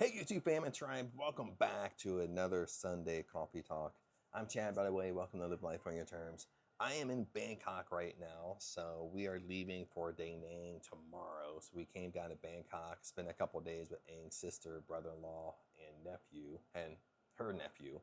Hey YouTube fam and tribe, welcome back to another Sunday Coffee Talk. I'm Chad, by the way. Welcome to Live Life on Your Terms. I am in Bangkok right now, so we are leaving for Da Nang tomorrow. So we came down to Bangkok, spent a couple days with Ang's sister, brother-in-law, and nephew, and her nephew.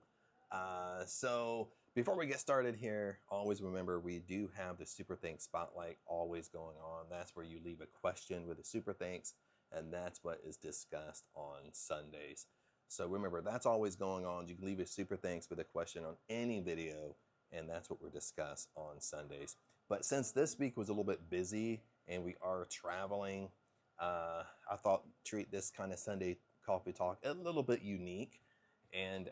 So before we get started here, always remember we do have the Super Thanks Spotlight always going on. That's where you leave a question with a Super Thanks, and that's what is discussed on Sundays. So remember, that's always going on. You can leave a super thanks with a question on any video, and that's what we're discuss on Sundays. But since this week was a little bit busy and we are traveling, I thought treat this kind of Sunday coffee talk a little bit unique, and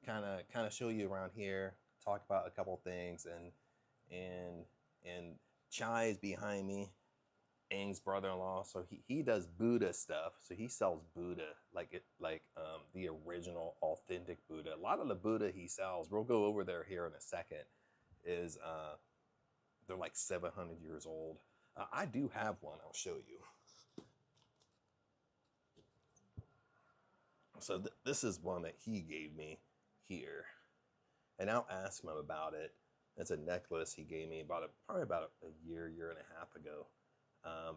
kind of show you around here, talk about a couple things, and Chai is behind me, Ang's brother-in-law, so he does Buddha stuff. So he sells Buddha like the original authentic Buddha. A lot of the Buddha he sells, we'll go over there here in a second, is they're like 700 years old. I do have one. I'll show you. So this is one that he gave me here, and I'll ask him about it. It's a necklace he gave me probably about a year and a half ago.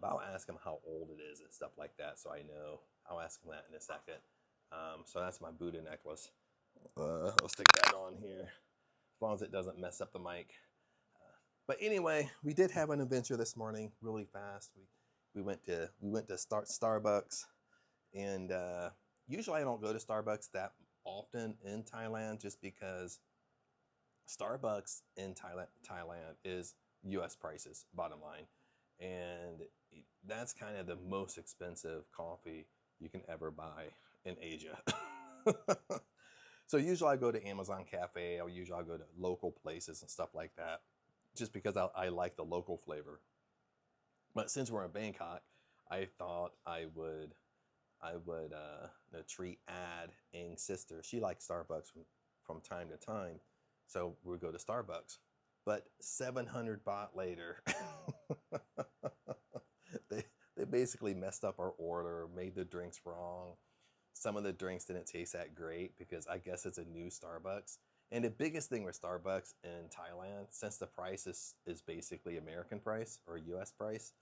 But I'll ask him how old it is and stuff like that, so I know. I'll ask him that in a second. So that's my Buddha necklace. I'll stick that on here, as long as it doesn't mess up the mic. But anyway, we did have an adventure this morning, really fast. We went to Starbucks, and usually I don't go to Starbucks that often in Thailand, just because Starbucks in Thailand is U.S. prices, bottom line. And that's kind of the most expensive coffee you can ever buy in Asia. So usually I go to Amazon Cafe, or usually I go to local places and stuff like that, just because I like the local flavor. But since we're in Bangkok, I thought I would treat Ang's sister. She likes Starbucks from time to time, so we'll go to Starbucks. But 700 baht later, they basically messed up our order, made the drinks wrong. Some of the drinks didn't taste that great because I guess it's a new Starbucks. And the biggest thing with Starbucks in Thailand, since the price is basically American price or US price,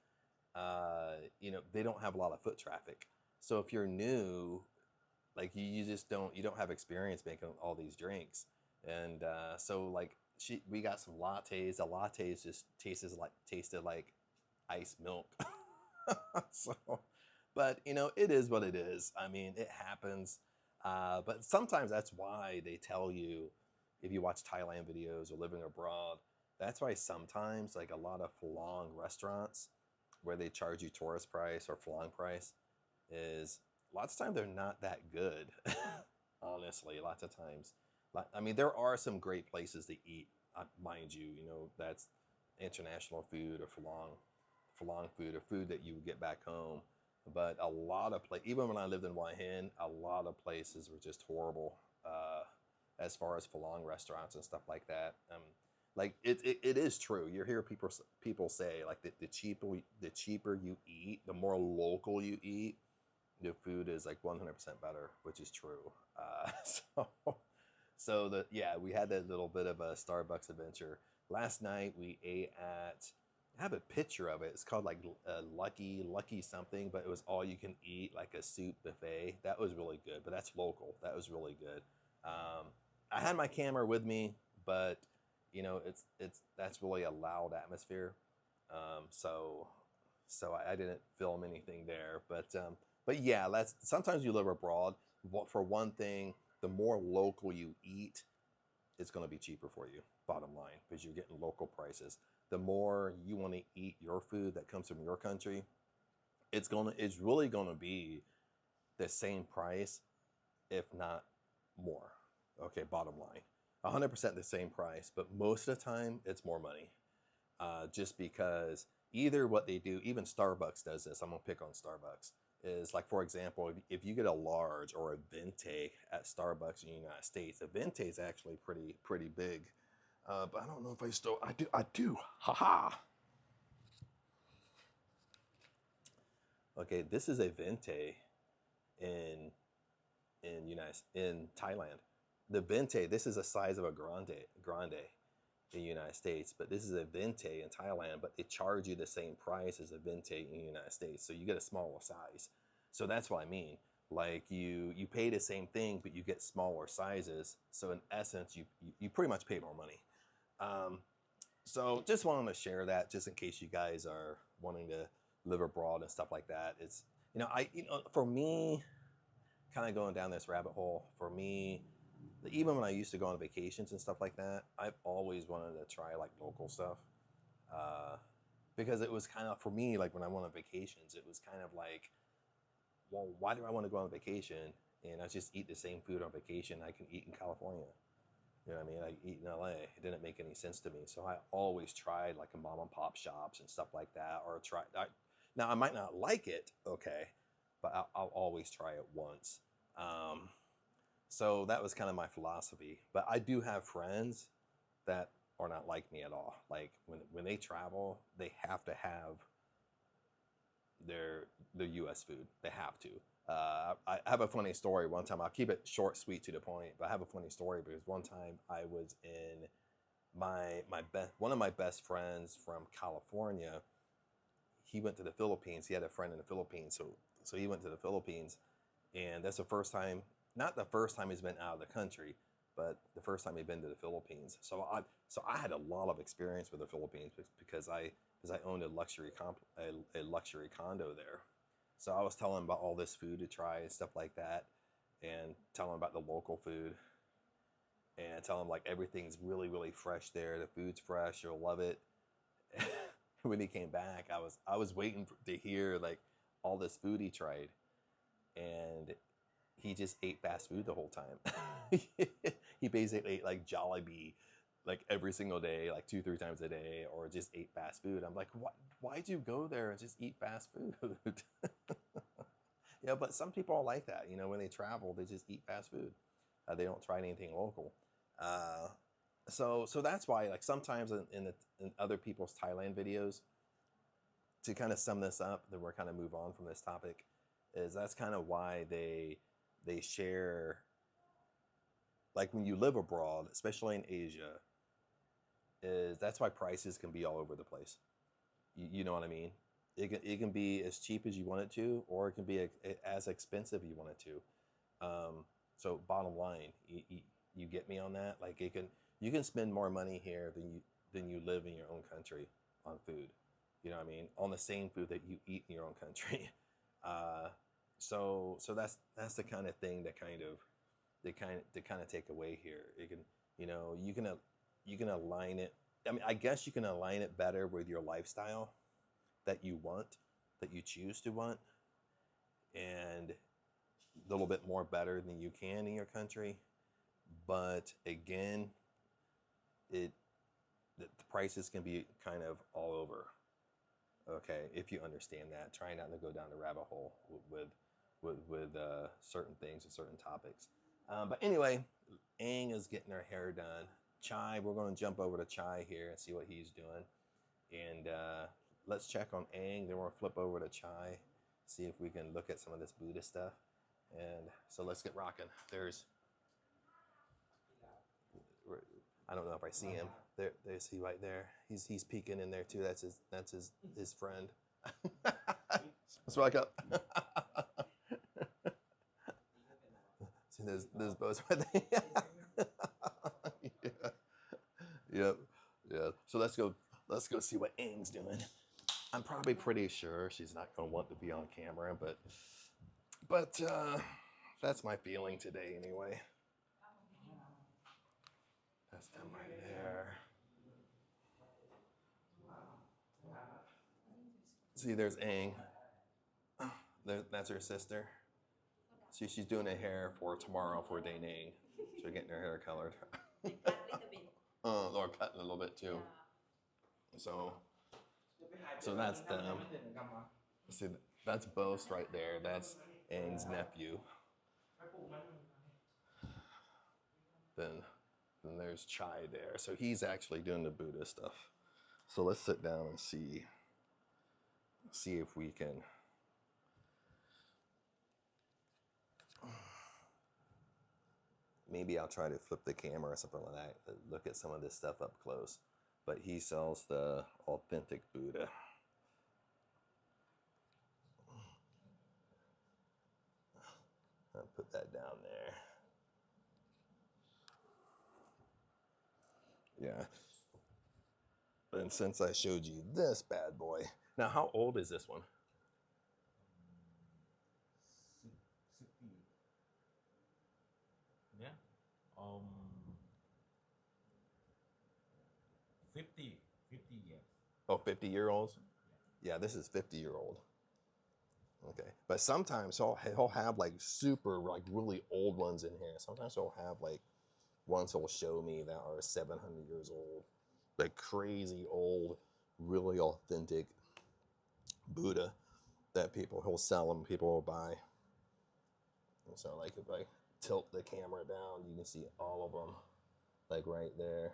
they don't have a lot of foot traffic. So if you're new, like you don't have experience making all these drinks. And so like we got some lattes. The lattes just tasted like iced milk. So, but it is what it is. I mean, it happens. But sometimes that's why they tell you, if you watch Thailand videos or living abroad, that's why sometimes like a lot of Phalong restaurants where they charge you tourist price or Phalong price, is lots of times they're not that good. Honestly, lots of times. I mean, there are some great places to eat, mind you. That's international food or Phalong food, or food that you would get back home. But a lot of even when I lived in Hua Hin, a lot of places were just horrible as far as Phalong restaurants and stuff like that. Like it is true. You hear people say like the cheaper you eat, the more local you eat, the food is like 100% better, which is true. So we had that little bit of a Starbucks adventure. Last night we ate at, I have a picture of it. It's called like Lucky something, but it was all you can eat, like a soup buffet. That was really good, but that's local. That was really good. I had my camera with me, but that's really a loud atmosphere. So I didn't film anything there, but yeah, sometimes you live abroad. For one thing, the more local you eat, it's going to be cheaper for you, bottom line, because you're getting local prices. The more you want to eat your food that comes from your country, it's really going to be the same price, if not more. Okay, bottom line, 100% the same price, but most of the time it's more money, just because either what they do, even Starbucks does this. I'm gonna pick on Starbucks. Is like, for example, if you get a large or a venti at Starbucks in the United States, a venti is actually pretty big. But I don't know if I do. Haha. Okay, this is a venti, in in Thailand. The vente, this is the size of a grande in the United States, but this is a vente in Thailand, but they charge you the same price as a vente in the United States, so you get a smaller size. So that's what I mean. Like you pay the same thing, but you get smaller sizes. So in essence, you pretty much pay more money. Um, so just wanted to share that, just in case you guys are wanting to live abroad and stuff like that. It's for me, kind of going down this rabbit hole. For me, even when I used to go on vacations and stuff like that, I've always wanted to try like local stuff. Uh, because it was kind of, for me, like when I went on vacations, it was kind of like, well, why do I want to go on vacation and I just eat the same food on vacation I can eat in California? You know what I mean? I eat in LA. It didn't make any sense to me. So I always tried like a mom and pop shops and stuff like that, or now I might not like it, okay, but I'll always try it once. Um, so that was kind of my philosophy. But I do have friends that are not like me at all. Like when they travel, they have to have their U.S. food. They have to. I have a funny story. One time, I'll keep it short, sweet, to the point. But I have a funny story because one time I was in one of my best friends from California. He went to the Philippines. He had a friend in the Philippines, so he went to the Philippines, and that's the first time. Not the first time he's been out of the country, but the first time he'd been to the Philippines. So I had a lot of experience with the Philippines because I owned a luxury condo there. So I was telling him about all this food to try and stuff like that, and telling him about the local food, and telling him like everything's really really fresh there. The food's fresh. You'll love it. When he came back, I was waiting to hear like all this food he tried, and he just ate fast food the whole time. He basically ate like Jollibee like every single day, like 2-3 times a day, or just ate fast food. I'm like, what? Why'd you go there and just eat fast food? Yeah, but some people are like that. You know, when they travel, they just eat fast food. They don't try anything local. Uh, so that's why, like sometimes in other people's Thailand videos, to kind of sum this up, then we're kind of move on from this topic, is that's kind of why they share, like when you live abroad, especially in Asia, is that's why prices can be all over the place. You know what I mean? It can be as cheap as you want it to, or it can be as expensive as you want it to. So bottom line, you get me on that? Like you can spend more money here than you live in your own country on food. You know what I mean? On the same food that you eat in your own country. Uh, so that's the kind of thing that kind of take away here. It can, you can align it. I mean, I guess you can align it better with your lifestyle that you want, that you choose to want, and a little bit more better than you can in your country. But again, the prices can be kind of all over. Okay, if you understand that, try not to go down the rabbit hole with certain things and certain topics. But anyway, Aang is getting her hair done. Chai, we're going to jump over to Chai here and see what he's doing. And let's check on Aang. Then we'll flip over to Chai, see if we can look at some of this Buddhist stuff. And so let's get rocking. I don't know if I see him. There's he right there. He's peeking in there too. That's his friend. Let's rock up. See, there's both right there. Yeah. Yeah. So let's go see what Aang's doing. I'm probably pretty sure she's not gonna want to be on camera, but that's my feeling today anyway. That's them right there. See, there's Aang. That's her sister. See, she's doing her hair for tomorrow for Day Aang. She's getting her hair colored. Or cutting a little bit too. So that's them. See, that's Boast right there. That's Aang's nephew. Then there's Chai there. So he's actually doing the Buddha stuff. So let's sit down and see if we can maybe I'll try to flip the camera or something like that. Look at some of this stuff up close. But he sells the authentic Buddha. I'll put that down there. Yeah. And since I showed you this bad boy, now how old is this one? 60. Yeah. Um. 50 years. Oh, 50-year-olds? Yeah, this is 50-year-old. Okay. But sometimes he'll have like super, like really old ones in here. Sometimes he'll have like ones he'll show me that are 700 years old. Like crazy old, really authentic Buddha that he'll sell them, people will buy. And so like if I tilt the camera down, you can see all of them like right there.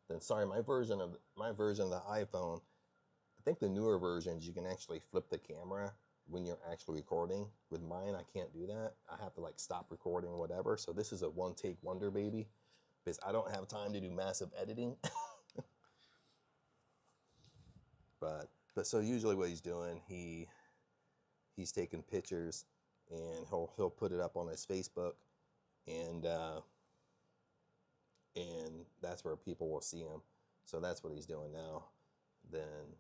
Then sorry, my version of the iPhone, I think the newer versions you can actually flip the camera when you're actually recording. With mine, I can't do that. I have to like stop recording, whatever. So this is a one take wonder, baby, because I don't have time to do massive editing. but so usually what he's doing, he's taking pictures and he'll put it up on his Facebook, and that's where people will see him. So that's what he's doing now. Then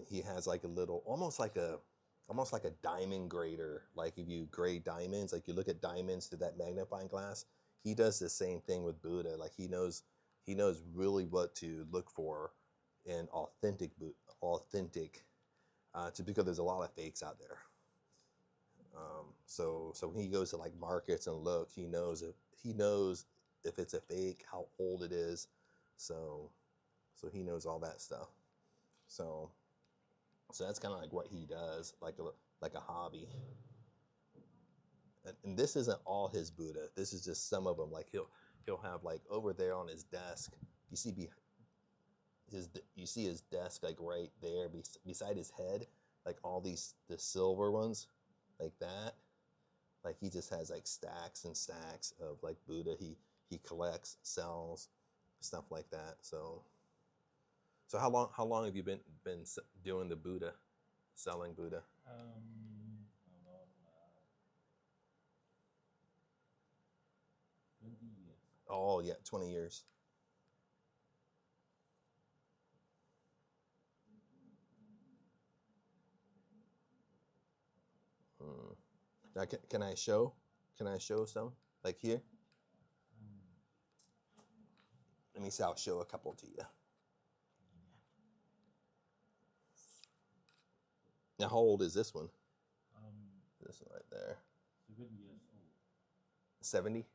he has like a little, almost like a diamond grader. Like if you grade diamonds, like you look at diamonds through that magnifying glass, he does the same thing with Buddha. Like he knows really what to look for in authentic, because there's a lot of fakes out there. So when he goes to like markets and looks, he knows if it's a fake, how old it is. So he knows all that stuff. So that's kind of like what he does, like a hobby. And this isn't all his Buddha. This is just some of them. Like he'll have like over there on his desk. You see his desk like right there beside his head, like all the silver ones, like that. Like he just has like stacks and stacks of like Buddha. He collects, sells, stuff like that. So how long have you been doing the Buddha, selling Buddha? About 20 years. Oh yeah, 20 years. Now can I show? Can I show some? Like here? Let me see. I'll show a couple to you. Now, how old is this one? This one right there. 7 years old. 70?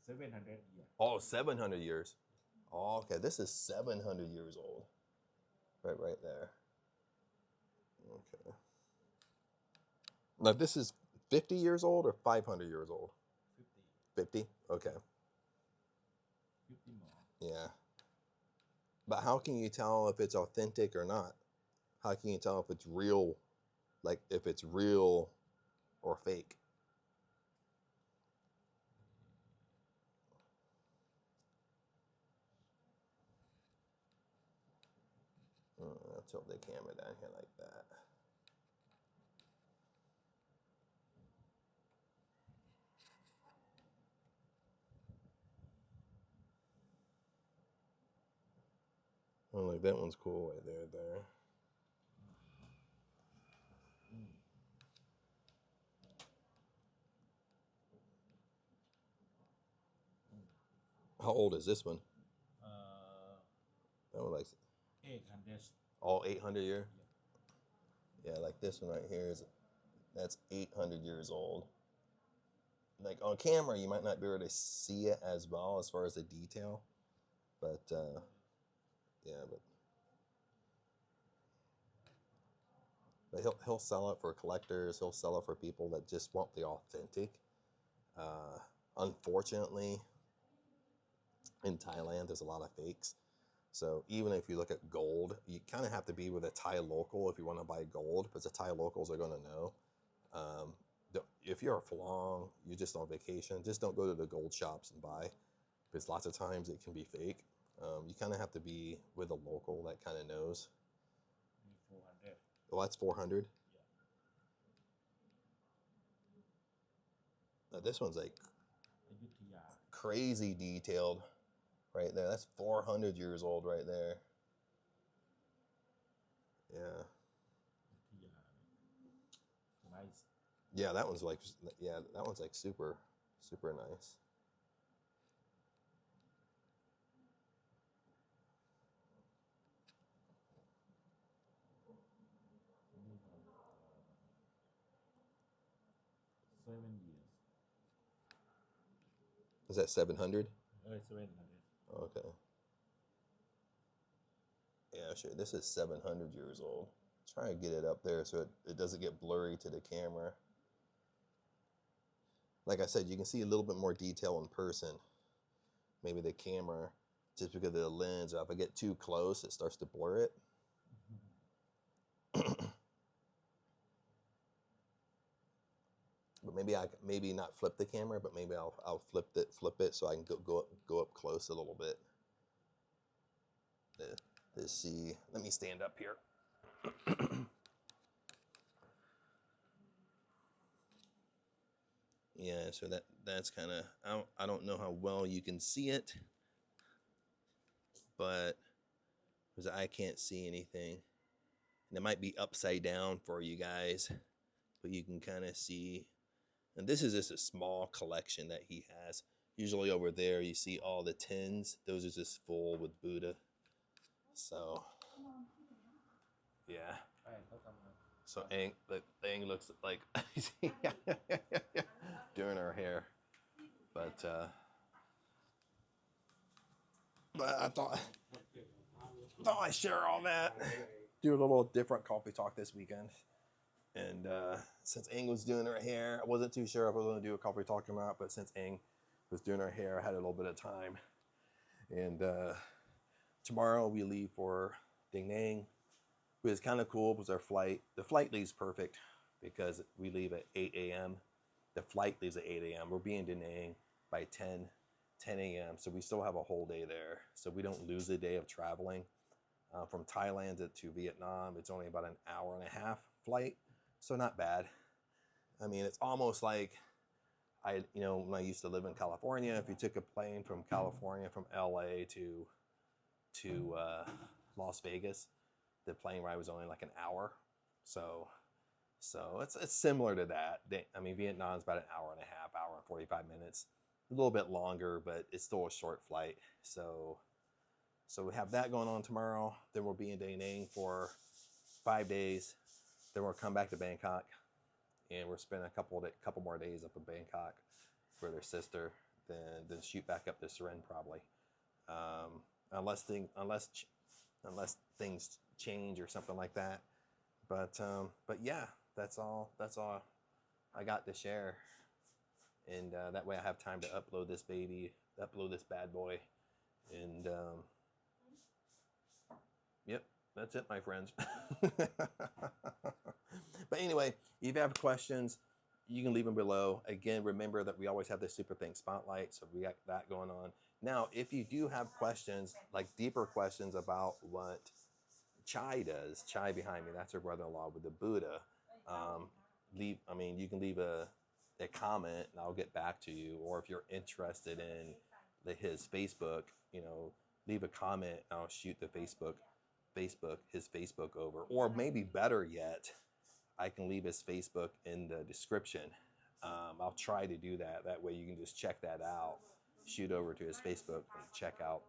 700 years. Oh, 700 years. Oh, okay. This is 700 years old. Right there. Okay. Now, this is 50 years old or 500 years old? 50. 50? Okay. 50 more. Yeah. But how can you tell if it's authentic or not? How can you tell if it's real, like if it's real or fake? I'll tilt the camera down here like that. Oh, like that one's cool right there. How old is this one? That one like 800. all 800 year? Yeah, like this one right here that's 800 years old. Like on camera, you might not be able to see it as well as far as the detail, but yeah, but he'll sell it for collectors. He'll sell it for people that just want the authentic. Unfortunately, in Thailand, there's a lot of fakes. So even if you look at gold, you kind of have to be with a Thai local if you want to buy gold, because the Thai locals are going to know. Um, if you're a long, you're just on vacation, just don't go to the gold shops and buy, because lots of times it can be fake. You kind of have to be with a local that kind of knows. 400. Well, that's 400. Now this one's like อยุธยา crazy detailed right there. That's 400 years old right there. Yeah. อยุธยา nice Yeah, that one's like, yeah, that one's like super, super nice. Seven years. Is that 700? 700. Okay. Yeah, sure. This is 700 years old. Try to get it up there so it doesn't get blurry to the camera. Like I said, you can see a little bit more detail in person. Maybe the camera, just because of the lens, if I get too close, it starts to blur it. But maybe not flip the camera, but maybe I'll flip it so I can go up close a little bit. To see. Let me stand up here. Yeah, so that's kind of, I don't know how well you can see it, but because I can't see anything, and it might be upside down for you guys, but you can kind of see. And this is just a small collection that he has. Usually over there you see all the tins. Those are just full with Buddha. So yeah. ใช่เขาทำมา So Ang looks like doing her hair, but I thought I'd share all that. Do a little different coffee talk this weekend. And since Ang was doing her hair, I wasn't too sure if I was going to do a coffee talk or not, but since Ang was doing her hair, I had a little bit of time. And tomorrow we leave for Da Nang, which is kind of cool because our flight, the flight leaves perfect because we leave at 8 a.m. The flight leaves at 8 a.m. We'll be in Da Nang by 10 a.m. So we still have a whole day there. So we don't lose a day of traveling. From Thailand to Vietnam, it's only about an hour and a half flight. So not bad. I mean, it's almost like when I used to live in California, if you took a plane from California, from LA to Las Vegas, the plane ride was only like an hour. So it's similar to that. I mean, Vietnam's about an hour and a half, hour and 45 minutes, a little bit longer, but it's still a short flight. So we have that going on tomorrow. Then we'll be in Da Nang for 5 days. Then we'll come back to Bangkok, and we'll spend a couple more days up in Bangkok for their sister. Then shoot back up to Surin probably, unless things change or something like that. But yeah, that's all I got to share, and that way I have time to upload this bad boy, and yep. That's it, my friends. But anyway, if you have questions, you can leave them below. Again, remember that we always have the Super Thanks Spotlight, so we got that going on. Now, if you do have questions, like deeper questions about what Chai does, Chai behind me, that's her brother-in-law with the Buddha, you can leave a comment, and I'll get back to you. Or if you're interested in his Facebook, leave a comment, and I'll shoot the his Facebook over. Or maybe better yet, I can leave his Facebook in the description. I'll try to do that. That way you can just check that out, shoot over to his Facebook and check out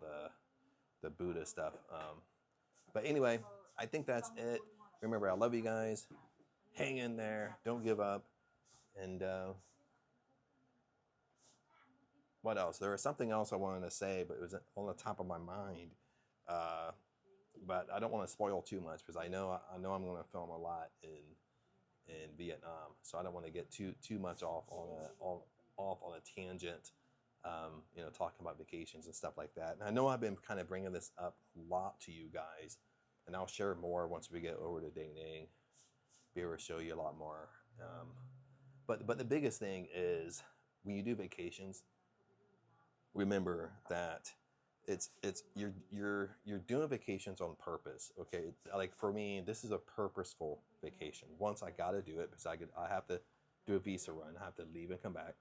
the Buddha stuff. But anyway, I think that's it. Remember, I love you guys. Hang in there. Don't give up. And what else? There was something else I wanted to say, but it was on the top of my mind. But I don't want to spoil too much because I know I'm going to film a lot in Vietnam, so I don't want to get too much off on a tangent. Talking about vacations and stuff like that. And I know I've been kind of bringing this up a lot to you guys, and I'll share more once we get over to Da Nang. Be able to show you a lot more But the biggest thing is when you do vacations, remember that you're doing vacations on purpose. Okay, like for me, this is a purposeful vacation. Once I got to do it because I have to do a visa run. I have to leave and come back.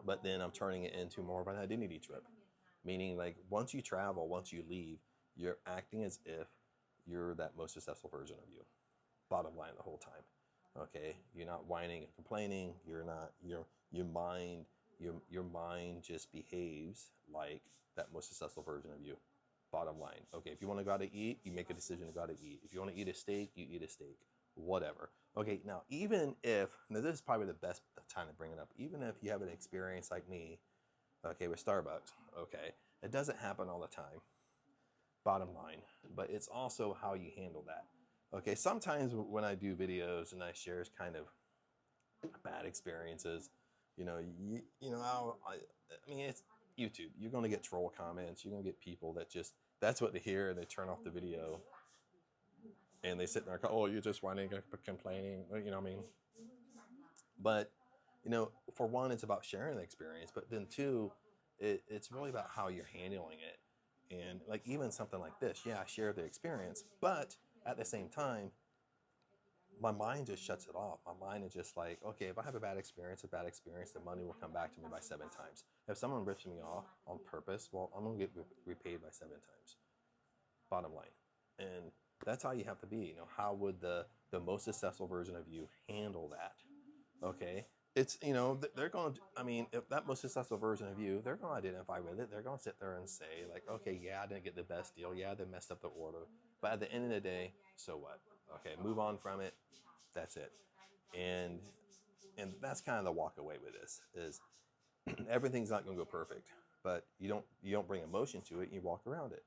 But then I'm turning it into more of an identity trip, meaning like once you travel, once you leave, you're acting as if you're that most successful version of you. Bottom line, the whole time. Okay, you're not whining and complaining. You're not your mind your mind just behaves like that most successful version of you. Bottom line. Okay, if you want to go out to eat, you make a decision to go out to eat. If you want to eat a steak, you eat a steak. Whatever. Okay, now even if now this is probably the best time to bring it up. Even if you have an experience like me, okay, with Starbucks, okay, it doesn't happen all the time. Bottom line, but it's also how you handle that. Okay, sometimes when I do videos and I share kind of bad experiences, I mean, it's YouTube. You're going to get troll comments. You're going to get people that just, that's what they hear and they turn off the video and they sit there and go, oh, you're just whining and complaining. You know what I mean? But, for one, it's about sharing the experience. But then two, it's really about how you're handling it. And like even something like this, yeah, I share the experience. But at the same time, my mind just shuts it off. My mind is just like, okay, if I have a bad experience, the money will come back to me by 7 times. If someone rips me off on purpose, well, I'm going to get repaid by 7 times. Bottom line. And that's how you have to be. How would the most successful version of you handle that? Okay. It's, they're going to, I mean, if that most successful version of you, they're going to identify with it. They're going to sit there and say like, okay, yeah, I didn't get the best deal. Yeah, they messed up the order. But at the end of the day, so what? Okay, move on from it. That's it. And that's kind of the walk away with this is everything's not going to go perfect, but you don't bring emotion to it. You walk around it.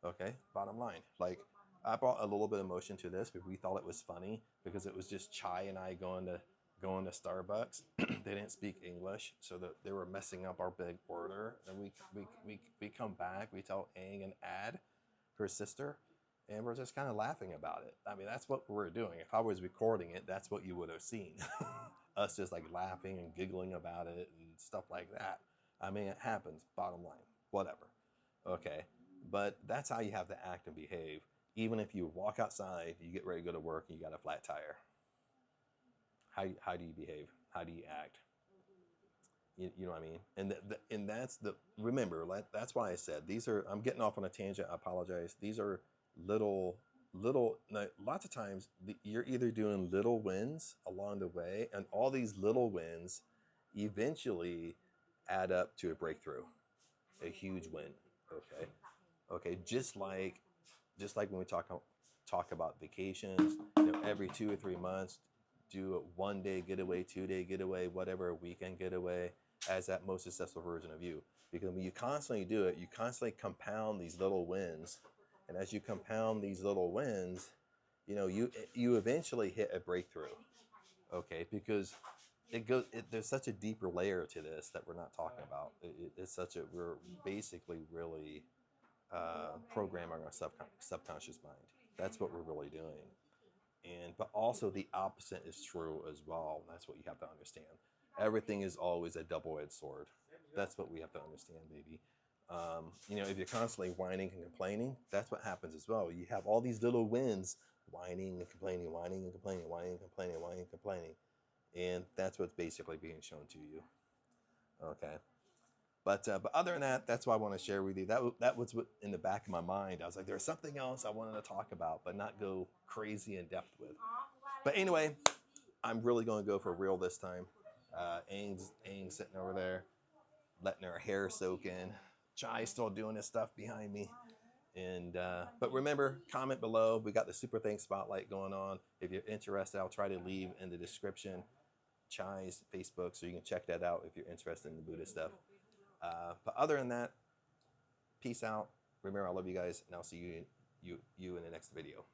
Okay, bottom line. Like I brought a little bit of emotion to this, but we thought it was funny because it was just Chai and I going to Starbucks. They didn't speak English, so that they were messing up our big order. And we come back. We tell Aang and Ad, her sister, and we're just kind of laughing about it. I mean, that's what we're doing. If I was recording it, that's what you would have seen. Us just like laughing and giggling about it and stuff like that. I mean, it happens, bottom line, whatever. Okay, but that's how you have to act and behave. Even if you walk outside, you get ready to go to work and you got a flat tire. How do you behave? How do you act? You know what I mean? And that's remember, that's why I said, I'm getting off on a tangent, I apologize. These are little, lots of times you're either doing little wins along the way, and all these little wins eventually add up to a breakthrough, a huge win. Okay, just like when we talk about vacations, every 2 or 3 months, do a 1-day getaway, 2-day getaway, whatever, a weekend getaway, as that most successful version of you. Because when you constantly do it, you constantly compound these little wins. And as you compound these little wins, you eventually hit a breakthrough. Okay, because there's such a deeper layer to this that we're not talking about. We're basically really programming our subconscious mind. That's what we're really doing. But also the opposite is true as well. That's what you have to understand. Everything is always a double-edged sword. That's what we have to understand, baby. If you're constantly whining and complaining, that's what happens as well. You have all these little wins, whining and complaining, whining and complaining, whining and complaining, whining and complaining. And that's what's basically being shown to you. Okay. But other than that, that's what I want to share with you. That was what in the back of my mind. I was like, there's something else I wanted to talk about, but not go crazy in depth with. But anyway, I'm really going to go for real this time. Aang's sitting over there, letting her hair soak in. Chai's still doing his stuff behind me. And but remember, comment below. We got the Super Thanks Spotlight going on. If you're interested, I'll try to leave in the description Chai's Facebook, so you can check that out if you're interested in the Buddhist stuff. But other than that, peace out. Remember, I love you guys, and I'll see you in the next video.